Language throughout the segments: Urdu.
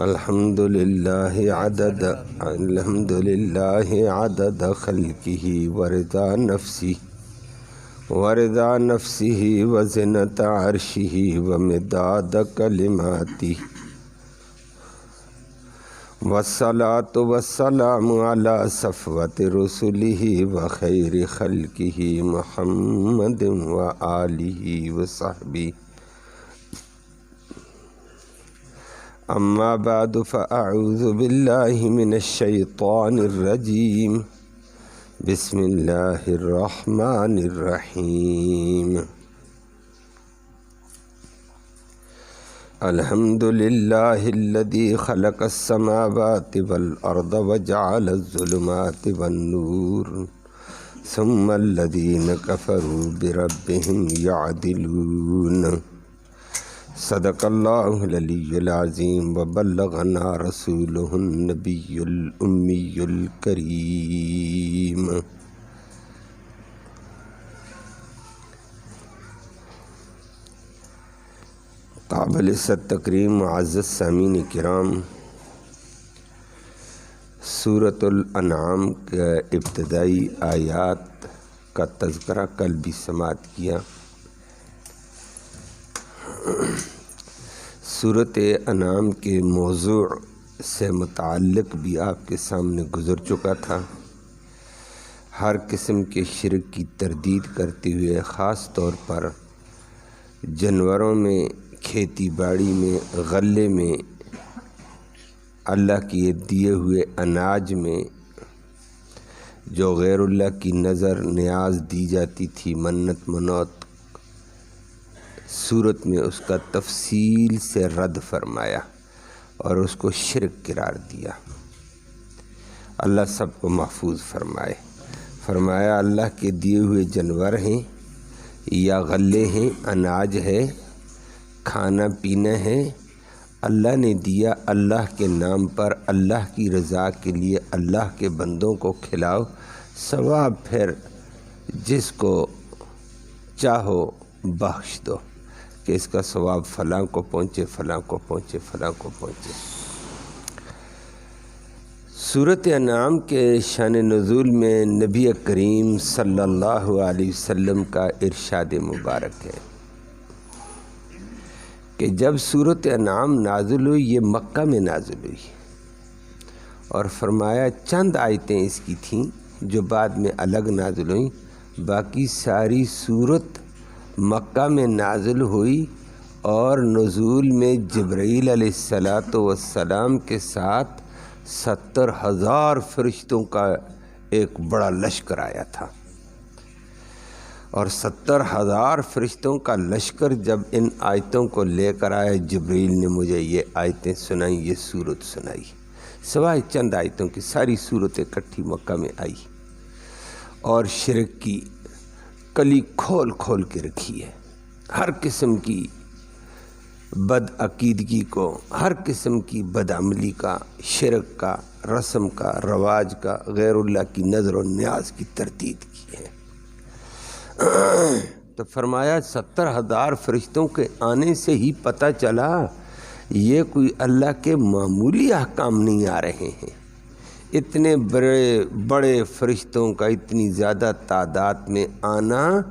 الحمد للہ عدد خلقہ ورضا نفسہ وزنت عرشہ ومداد کلماتہ والصلاة والسلام علی صفوت رسلہ وخیر خلقہ محمد وآلہ وصحبہ اما بعد فاعوذ باللہ من الشیطان الرجیم بسم اللہ الرحمن الرحیم الحمد للہ الذی خلق السماوات والارض وجعل الظلمات والنور ثم الذین کفروا بربهم یعدلون صدق اللہ العلی العظیم وبلغنا رسولہ النبی الامی الکریم۔ قابل تکریم معزز سامعین کرام، سورۃ الانعام کے ابتدائی آیات کا تذکرہ کل بھی سماعت کیا۔ سورۃ انعام کے موضوع سے متعلق بھی آپ کے سامنے گزر چکا تھا۔ ہر قسم کے شرک کی تردید کرتے ہوئے خاص طور پر جانوروں میں، کھیتی باڑی میں، غلے میں، اللہ کے دیے ہوئے اناج میں جو غیر اللہ کی نظر نیاز دی جاتی تھی، منت منوت، صورت میں اس کا تفصیل سے رد فرمایا اور اس کو شرک قرار دیا۔ اللہ سب کو محفوظ فرمائے۔ فرمایا اللہ کے دیے ہوئے جانور ہیں یا غلے ہیں، اناج ہے، کھانا پینا ہے، اللہ نے دیا، اللہ کے نام پر، اللہ کی رضا کے لیے، اللہ کے بندوں کو کھلاؤ، ثواب پھر جس کو چاہو بخش دو کہ اس کا ثواب فلاں کو پہنچے، فلاں کو پہنچے، فلاں کو پہنچے۔ سورۃ انعام کے شان نزول میں نبی کریم صلی اللہ علیہ وسلم کا ارشاد مبارک ہے کہ جب سورۃ انعام نازل ہوئی، یہ مکہ میں نازل ہوئی، اور فرمایا چند آیتیں اس کی تھیں جو بعد میں الگ نازل ہوئیں، باقی ساری سورت مکہ میں نازل ہوئی، اور نزول میں جبرائیل علیہ السلام کے ساتھ 70,000 فرشتوں کا ایک بڑا لشکر آیا تھا، اور 70,000 فرشتوں کا لشکر جب ان آیتوں کو لے کر آیا، جبرائیل نے مجھے یہ آیتیں سنائیں، یہ سورت سنائی، سوائے چند آیتوں کی ساری سورتیں اکٹھی مکہ میں آئی، اور شرک کی کلی کھول کھول کے رکھی ہے۔ ہر قسم کی بد عقیدگی کو، ہر قسم کی بد عملی کا، شرک کا، رسم کا، رواج کا، غیر اللہ کی نظر و نیاز کی تردید کی ہے۔ تو فرمایا 70,000 فرشتوں کے آنے سے ہی پتہ چلا یہ کوئی اللہ کے معمولی احکام نہیں آ رہے ہیں۔ اتنے بڑے فرشتوں کا اتنی زیادہ تعداد میں آنا،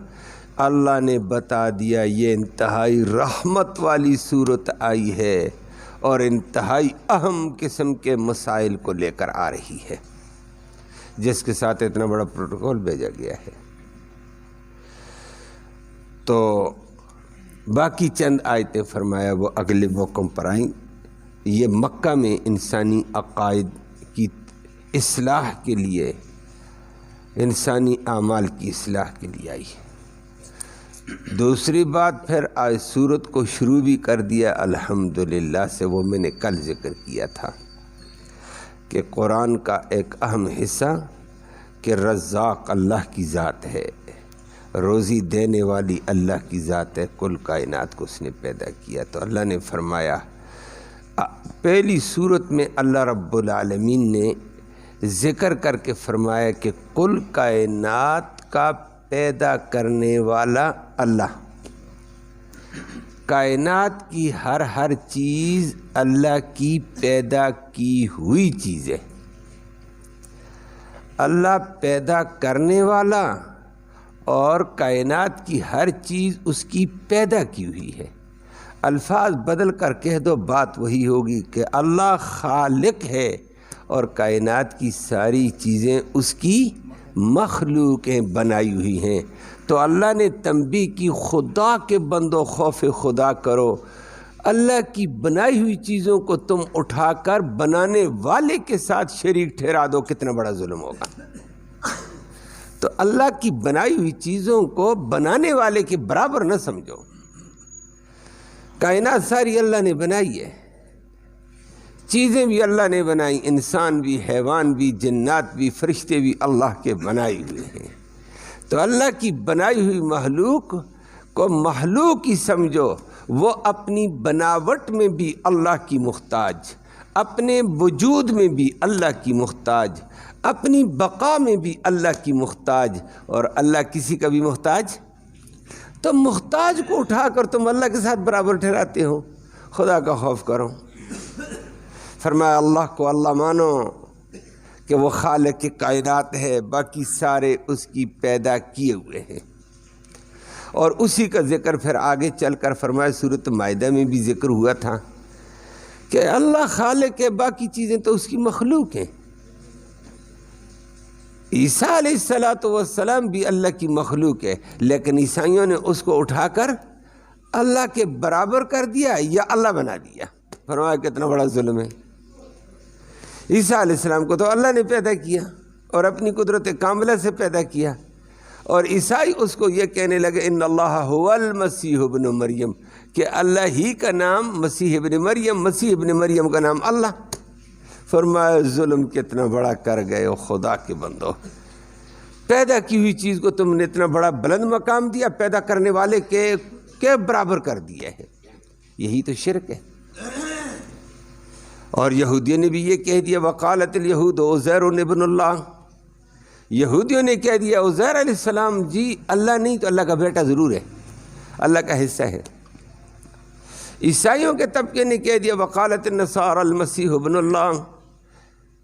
اللہ نے بتا دیا یہ انتہائی رحمت والی صورت آئی ہے اور انتہائی اہم قسم کے مسائل کو لے کر آ رہی ہے، جس کے ساتھ اتنا بڑا پروٹوکول بھیجا گیا ہے۔ تو باقی چند آیتیں فرمایا وہ اگلے موقعوں پر آئیں۔ یہ مکہ میں انسانی عقائد کی اصلاح کے لیے، انسانی اعمال کی اصلاح کے لیے آئی۔ دوسری بات پھر آج سورت کو شروع بھی کر دیا الحمدللہ سے، وہ میں نے کل ذکر کیا تھا کہ قرآن کا ایک اہم حصہ کہ رزاق اللہ کی ذات ہے، روزی دینے والی اللہ کی ذات ہے، کل کائنات کو اس نے پیدا کیا۔ تو اللہ نے فرمایا، پہلی سورت میں اللہ رب العالمین نے ذکر کر کے فرمایا کہ کل کائنات کا پیدا کرنے والا اللہ، کائنات کی ہر چیز اللہ کی پیدا کی ہوئی چیز ہے۔ اللہ پیدا کرنے والا اور کائنات کی ہر چیز اس کی پیدا کی ہوئی ہے۔ الفاظ بدل کر کہہ دو بات وہی ہوگی کہ اللہ خالق ہے اور کائنات کی ساری چیزیں اس کی مخلوقیں بنائی ہوئی ہیں۔ تو اللہ نے تنبیہ کی خدا کے بندو خوف خدا کرو، اللہ کی بنائی ہوئی چیزوں کو تم اٹھا کر بنانے والے کے ساتھ شریک ٹھہرا دو، کتنا بڑا ظلم ہوگا۔ تو اللہ کی بنائی ہوئی چیزوں کو بنانے والے کے برابر نہ سمجھو۔ کائنات ساری اللہ نے بنائی ہے، چیزیں بھی اللہ نے بنائی، انسان بھی، حیوان بھی، جنات بھی، فرشتے بھی اللہ کے بنائے ہوئے ہیں۔ تو اللہ کی بنائی ہوئی مخلوق کو مخلوق ہی سمجھو، وہ اپنی بناوٹ میں بھی اللہ کی محتاج، اپنے وجود میں بھی اللہ کی محتاج، اپنی بقا میں بھی اللہ کی محتاج، اور اللہ کسی کا بھی محتاج۔ تو محتاج کو اٹھا کر تم اللہ کے ساتھ برابر ٹھہراتے ہو۔ خدا کا خوف کرو۔ فرمایا اللہ کو اللہ مانو کہ وہ خالق کائنات ہے، باقی سارے اس کی پیدا کیے ہوئے ہیں۔ اور اسی کا ذکر پھر آگے چل کر فرمایا سورۃ مائدہ میں بھی ذکر ہوا تھا کہ اللہ خالق ہے، باقی چیزیں تو اس کی مخلوق ہیں۔ عیسیٰ علیہ السلام بھی اللہ کی مخلوق ہے، لیکن عیسائیوں نے اس کو اٹھا کر اللہ کے برابر کر دیا یا اللہ بنا دیا۔ فرمایا کتنا بڑا ظلم ہے۔ عیسیٰ علیہ السلام کو تو اللہ نے پیدا کیا اور اپنی قدرت کاملہ سے پیدا کیا، اور عیسائی اس کو یہ کہنے لگے ان اللہ هو المسیح ابن مریم، کہ اللہ ہی کا نام مسیح ابن مریم، مسیح ابن مریم کا نام اللہ۔ فرمایا ظلم کتنا بڑا کر گئے ہو خدا کے بندو، پیدا کی ہوئی چیز کو تم نے اتنا بڑا بلند مقام دیا، پیدا کرنے والے کے برابر کر دیا ہے۔ یہی تو شرک ہے۔ اور یہودیوں نے بھی یہ کہہ دیا وقالت الیہود عزیر ابن اللہ، یہودیوں نے کہہ دیا عزیر علیہ السلام جی اللہ نہیں تو اللہ کا بیٹا ضرور ہے، اللہ کا حصہ ہے۔ عیسائیوں کے طبقے نے کہہ دیا وقالت النصارى المسیح ابن اللہ،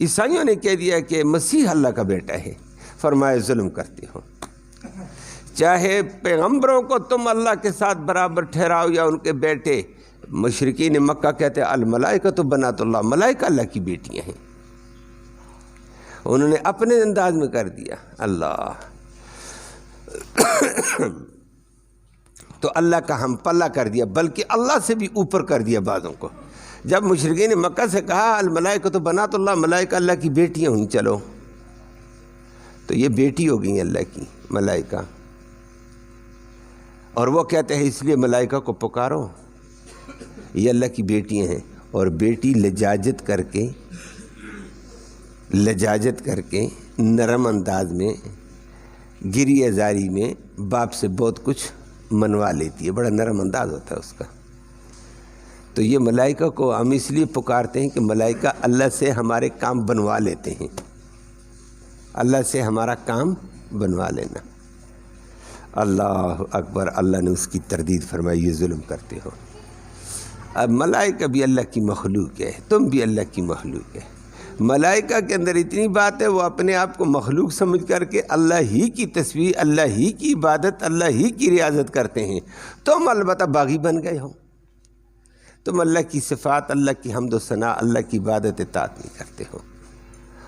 عیسائیوں نے کہہ دیا کہ مسیح اللہ کا بیٹا ہے۔ فرمائے ظلم کرتے ہو، چاہے پیغمبروں کو تم اللہ کے ساتھ برابر ٹھہراؤ یا ان کے بیٹے۔ مشرکین مکہ کہتے ہیں الملائکۃ بنات اللہ، ملائکہ اللہ کی بیٹیاں ہیں، انہوں نے اپنے انداز میں کر دیا اللہ۔ تو اللہ کا ہم پلہ کر دیا، بلکہ اللہ سے بھی اوپر کر دیا بعضوں کو۔ جب مشرکین مکہ سے کہا الملائکۃ بنات اللہ، ملائکہ اللہ کی بیٹیاں ہوئیں، چلو تو یہ بیٹی ہو گئی اللہ کی ملائکہ، اور وہ کہتے ہیں اس لیے ملائکہ کو پکارو، یہ اللہ کی بیٹیاں ہیں۔ اور بیٹی لجاجت کر کے نرم انداز میں گری ازاری میں باپ سے بہت کچھ منوا لیتی ہے، بڑا نرم انداز ہوتا ہے اس کا۔ تو یہ ملائکہ کو ہم اس لیے پکارتے ہیں کہ ملائکہ اللہ سے ہمارے کام بنوا لیتے ہیں، اللہ سے ہمارا کام بنوا لینا۔ اللہ اکبر، اللہ نے اس کی تردید فرمائی یہ ظلم کرتے ہو۔ اب ملائکہ بھی اللہ کی مخلوق ہے، تم بھی اللہ کی مخلوق ہے۔ ملائکہ کے اندر اتنی بات ہے وہ اپنے آپ کو مخلوق سمجھ کر کے اللہ ہی کی تسبیح، اللہ ہی کی عبادت، اللہ ہی کی ریاضت کرتے ہیں۔ تم البتہ باغی بن گئے ہو، تم اللہ کی صفات، اللہ کی حمد و ثنا، اللہ کی عبادت اطاعت نہیں کرتے ہو،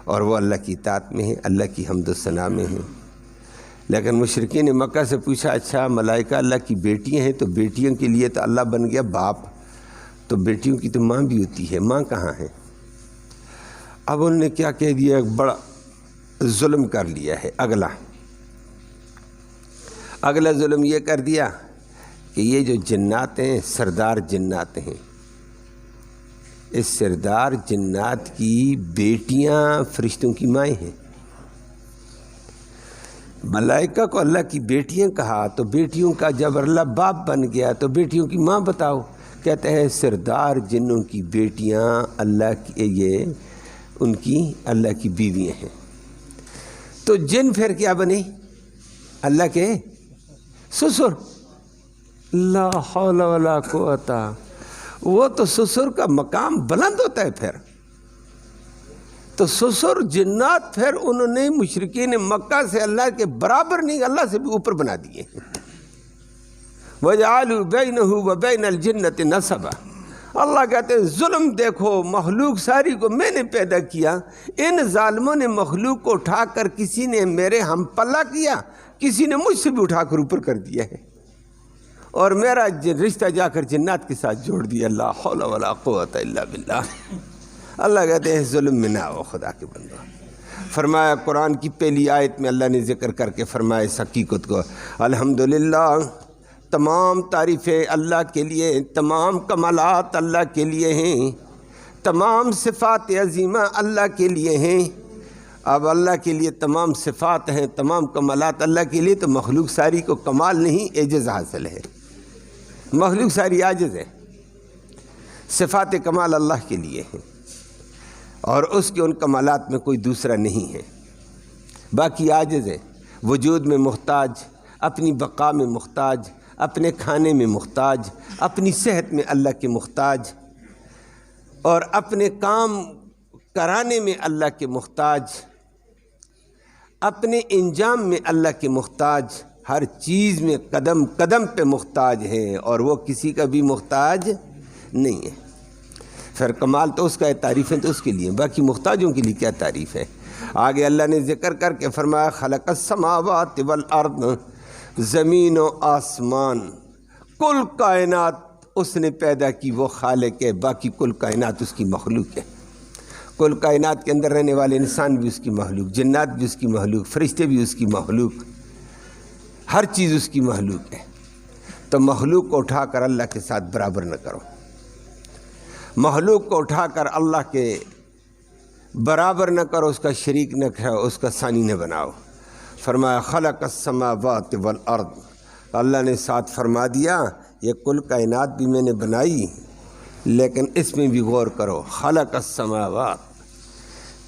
اور وہ اللہ کی اطاعت میں ہیں، اللہ کی حمد و ثنا میں ہیں۔ لیکن مشرکین مکہ سے پوچھا اچھا ملائکہ اللہ کی بیٹیاں ہیں تو بیٹیوں کے لیے تو اللہ بن گیا باپ، تو بیٹیوں کی تو ماں بھی ہوتی ہے، ماں کہاں ہے؟ اب انہوں نے کیا کہہ دیا، ایک بڑا ظلم کر لیا ہے۔ اگلا ظلم یہ کر دیا کہ یہ جو جنات ہیں سردار جنات ہیں، اس سردار جنات کی بیٹیاں فرشتوں کی مائیں ہیں۔ ملائکہ کو اللہ کی بیٹیاں کہا تو بیٹیوں کا جب اللہ باپ بن گیا تو بیٹیوں کی ماں بتاؤ، کہتے ہیں سردار جنوں کی بیٹیاں اللہ کی، یہ ان کی اللہ کی بیویاں ہیں۔ تو جن پھر کیا بنے؟ اللہ کے سسر۔ لا حول ولا قوت، وہ تو سسر کا مقام بلند ہوتا ہے پھر تو سسر جنات پھر انہوں نے مشرکین مکہ سے اللہ کے برابر نہیں، اللہ سے بھی اوپر بنا دیے۔ وَجَعَلُوا بَيْنَهُ وَبَيْنَ الْجِنَّةِ نَسَبًا، اللہ کہتے ہیں ظلم دیکھو، مخلوق ساری کو میں نے پیدا کیا، ان ظالموں نے مخلوق کو اٹھا کر کسی نے میرے ہم پلہ کیا، کسی نے مجھ سے بھی اٹھا کر اوپر کر دیا ہے، اور میرا رشتہ جا کر جنات کے ساتھ جوڑ دیا۔ لا حول ولا قوت الا باللہ۔ اللہ کہتے ہیں ظلم میں نہ آؤ خدا کے بندو۔ فرمایا قرآن کی پہلی آیت میں اللہ نے ذکر کر کے فرمایا اس حقیقت کو، الحمدللہ، تمام تعریفیں اللہ کے لیے، تمام کمالات اللہ کے لیے ہیں، تمام صفات عظیمہ اللہ کے لیے ہیں۔ اب اللہ کے لیے تمام صفات ہیں، تمام کمالات اللہ کے لیے، تو مخلوق ساری کو کمال نہیں عجز حاصل ہے، مخلوق ساری عاجز ہے۔ صفات کمال اللہ کے لیے ہیں اور اس کے ان کمالات میں کوئی دوسرا نہیں ہے، باقی عاجز ہے، وجود میں محتاج، اپنی بقا میں محتاج، اپنے کھانے میں محتاج، اپنی صحت میں اللہ کے محتاج، اور اپنے کام کرانے میں اللہ کے محتاج، اپنے انجام میں اللہ کے محتاج، ہر چیز میں قدم قدم پہ محتاج ہے، اور وہ کسی کا بھی محتاج نہیں ہے۔ پھر کمال تو اس کا ہے، تعریفیں تو اس کے لیے، باقی محتاجوں کے لیے کیا تعریف ہے۔ آگے اللہ نے ذکر کر کے فرمایا خلق السماوات والارض، زمین و آسمان، کل کائنات اس نے پیدا کی، وہ خالق ہے، باقی کل کائنات اس کی مخلوق ہے۔ کل کائنات کے اندر رہنے والے انسان بھی اس کی مخلوق، جنات بھی اس کی مخلوق، فرشتے بھی اس کی مخلوق، ہر چیز اس کی مخلوق ہے۔ تو مخلوق کو اٹھا کر اللہ کے ساتھ برابر نہ کرو، مخلوق کو اٹھا کر اللہ کے برابر نہ کرو، اس کا شریک نہ کرو، اس کا ثانی نہ بناؤ۔ فرمایا خلق السماوات والارض، اللہ نے ساتھ فرما دیا یہ کل کائنات بھی میں نے بنائی، لیکن اس میں بھی غور کرو، خلق السماوات،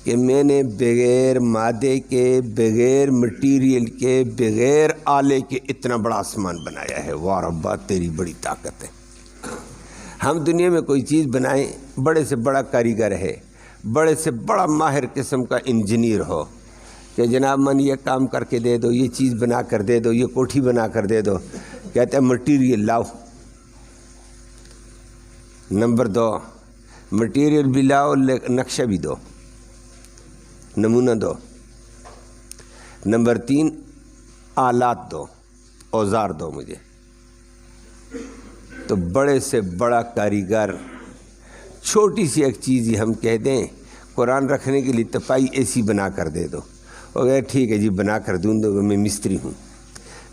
کہ میں نے بغیر مادے کے، بغیر مٹیریل کے، بغیر آلے کے اتنا بڑا آسمان بنایا ہے۔ واہ ربا تیری بڑی طاقت ہے۔ ہم دنیا میں کوئی چیز بنائیں، بڑے سے بڑا کاریگر ہے، بڑے سے بڑا ماہر قسم کا انجینئر ہو کہ جناب من یہ کام کر کے دے دو، یہ چیز بنا کر دے دو، یہ کوٹھی بنا کر دے دو، کہتے ہیں مٹیریل لاؤ۔ نمبر 2، مٹیریل بھی لاؤ، نقشہ بھی دو، نمونہ دو۔ نمبر 3، آلات دو، اوزار دو مجھے۔ تو بڑے سے بڑا کاریگر، چھوٹی سی ایک چیز ہی ہم کہہ دیں قرآن رکھنے کے لیے تپائی ایسی بنا کر دے دو، وہ کہے ٹھیک ہے جی بنا کر دوں گا، میں مستری ہوں،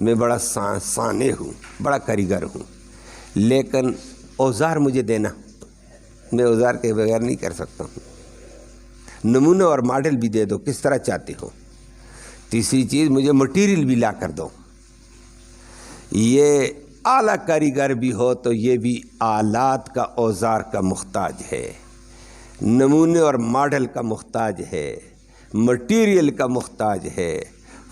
میں بڑا صانع ہوں، بڑا کاریگر ہوں، لیکن اوزار مجھے دینا، میں اوزار کے بغیر نہیں کر سکتا ہوں۔ نمونہ اور ماڈل بھی دے دو، کس طرح چاہتے ہو۔ تیسری چیز، مجھے مٹیریل بھی لا کر دو۔ یہ اعلیٰ کاریگر بھی ہو تو یہ بھی آلات کا، اوزار کا محتاج ہے، نمونے اور ماڈل کا محتاج ہے، مٹیریل کا محتاج ہے۔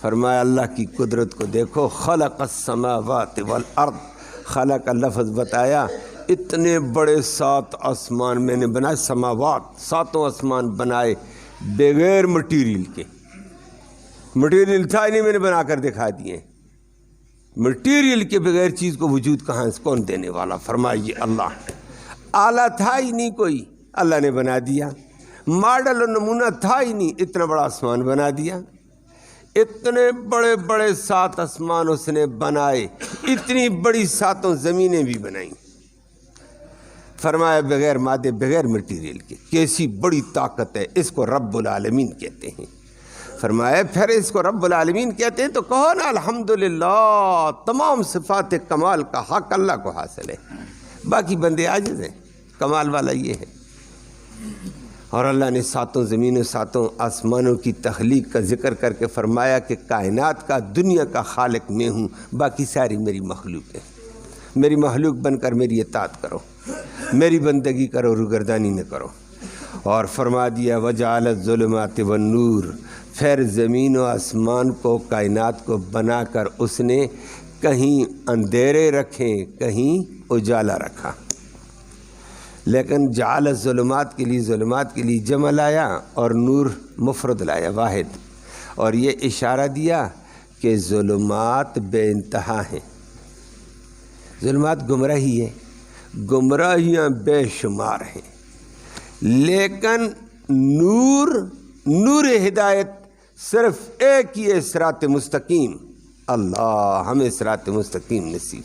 فرمایا اللہ کی قدرت کو دیکھو، خلق السماوات والارض، خلق کا لفظ بتایا، اتنے بڑے 7 آسمان میں نے بنائے، سماوات 7 آسمان بنائے بغیر مٹیریل کے، مٹیریل تھا ہی نہیں، میں نے بنا کر دکھا دیے۔ مٹیریل کے بغیر چیز کو وجود کہاں ہے، کون دینے والا؟ فرمائیے اللہ۔ آلہ تھا ہی نہیں کوئی، اللہ نے بنا دیا۔ ماڈل اور نمونہ تھا ہی نہیں، اتنا بڑا آسمان بنا دیا۔ اتنے بڑے بڑے 7 آسمان اس نے بنائے، اتنی بڑی 7 زمینیں بھی بنائیں۔ فرمایا بغیر مادے، بغیر مٹیریل کے، کیسی بڑی طاقت ہے، اس کو رب العالمین کہتے ہیں۔ فرمایا پھر اس کو رب العالمین کہتے ہیں تو کہو نا الحمدللہ، تمام صفات کمال کا حق اللہ کو حاصل ہے، باقی بندے عاجز ہیں، کمال والا یہ ہے۔ اور اللہ نے 7 زمینوں 7 آسمانوں کی تخلیق کا ذکر کر کے فرمایا کہ کائنات کا، دنیا کا خالق میں ہوں، باقی ساری میری مخلوق ہے، میری مخلوق بن کر میری اطاعت کرو، میری بندگی کرو، روگردانی نہ کرو۔ اور فرما دیا وجعل الظلمات والنور، پھر زمین و آسمان کو، کائنات کو بنا کر اس نے کہیں اندھیرے رکھیں کہیں اجالا رکھا، لیکن جعل الظلمات کے لیے جمع لایا اور نور مفرد لایا واحد، اور یہ اشارہ دیا کہ ظلمات بے انتہا ہیں، ظلمات گمراہی ہے، گمراہیاں بے شمار ہیں، لیکن نور ہدایت صرف ایک ہی ہے، صراط مستقیم۔ اللہ ہمیں صراط مستقیم نصیب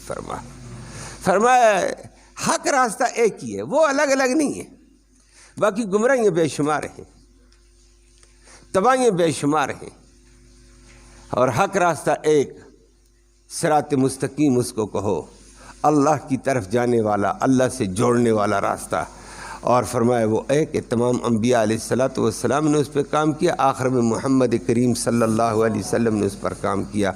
فرمایا حق راستہ ایک ہی ہے، وہ الگ الگ نہیں ہے، باقی گمراہیاں بے شمار ہیں، تباہیاں بے شمار ہیں، اور حق راستہ ایک، صراط مستقیم اس کو کہو، اللہ کی طرف جانے والا، اللہ سے جوڑنے والا راستہ۔ اور فرمایا وہ ایک، تمام انبیاء علیہ السلام نے اس پہ کام کیا، آخر میں محمد کریم صلی اللہ علیہ وسلم نے اس پر کام کیا۔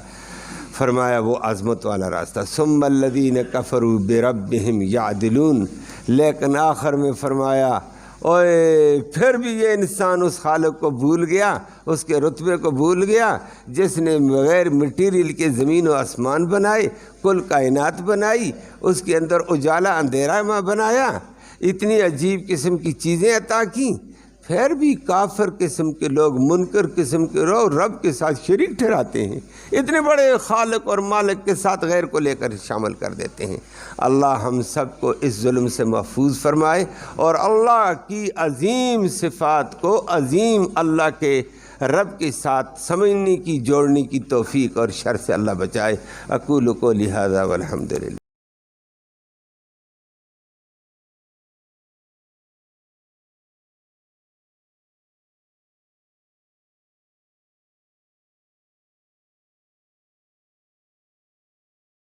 فرمایا وہ عظمت والا راستہ، ثم الذین کفروا بربہم یعدلون، لیکن آخر میں فرمایا اوے پھر بھی یہ انسان اس خالق کو بھول گیا، اس کے رتبے کو بھول گیا جس نے بغیر مٹیریل کے زمین و آسمان بنائے، کل کائنات بنائی، اس کے اندر اجالا اندھیرا بنایا، اتنی عجیب قسم کی چیزیں عطا کی، پھر بھی کافر قسم کے لوگ، منکر قسم کے لوگ رب کے ساتھ شریک ٹھہراتے ہیں، اتنے بڑے خالق اور مالک کے ساتھ غیر کو لے کر شامل کر دیتے ہیں۔ اللہ ہم سب کو اس ظلم سے محفوظ فرمائے، اور اللہ کی عظیم صفات کو عظیم اللہ کے رب کے ساتھ سمجھنے کی، جوڑنے کی توفیق اور شر سے اللہ بچائے۔ اقول قولی ھذا والحمد للہ۔